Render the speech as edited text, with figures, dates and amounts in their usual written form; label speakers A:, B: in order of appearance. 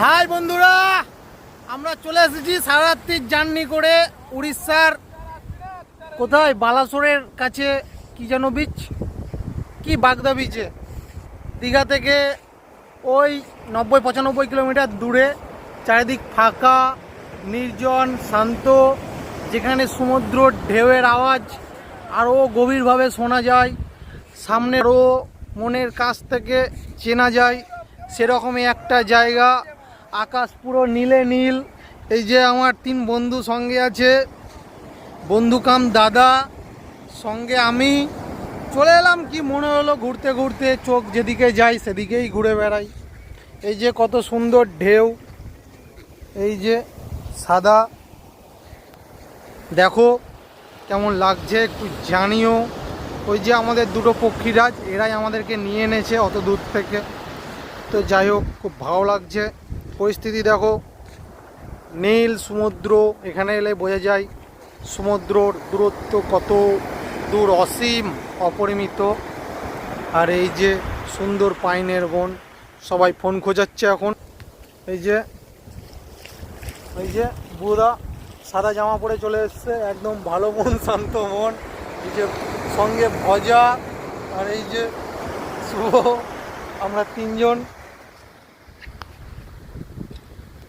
A: High বন্ধুরা, আমরা চলে এসেছি সারারাত্রির জার্নি করে উড়িষ্যার কোথায় বালাসোরের কাছে কি যেন বিচ, কি বাগদা বিচে। দীঘা থেকে ওই 90-95 কিলোমিটার দূরে, চারিদিক ফাঁকা, নির্জন, শান্ত, যেখানে সমুদ্র ঢেউয়ের আওয়াজ আরও গভীরভাবে শোনা যায়, সামনেরও মনের কাছ থেকে চেনা যায় সেরকমই একটা জায়গা। আকাশ পুরো নীলে নীল। এই যে আমার 3 বন্ধু সঙ্গে আছে, বন্ধু কাম দাদা, সঙ্গে আমি চলে এলাম। কি মনে হলো, ঘুরতে ঘুরতে চোখ যেদিকে যাই সেদিকেই ঘুরে বেড়াই। এই যে কত সুন্দর ঢেউ, এই যে সাদা, দেখো কেমন লাগছে একটু জানিও। ওই যে আমাদের দুটো পক্ষীরাজ, এরাই আমাদেরকে নিয়ে এনেছে অত দূর থেকে। তো যাই হোক, খুব ভালো লাগছে। পরিস্থিতি দেখো, নীল সমুদ্র, এখানে এলে বোঝা যায় সমুদ্রর দূরত্ব কত দূর, অসীম, অপরিমিত। আর এই যে সুন্দর পাইনের বন, সবাই ফোন খোঁজাচ্ছে এখন। এই যে বুড়া সাদা জামা পরে চলে এসছে, একদম ভালো মন, শান্ত মন। এই যে সঙ্গে ভজা, আর এই যে শুভ, আমরা 3 জন।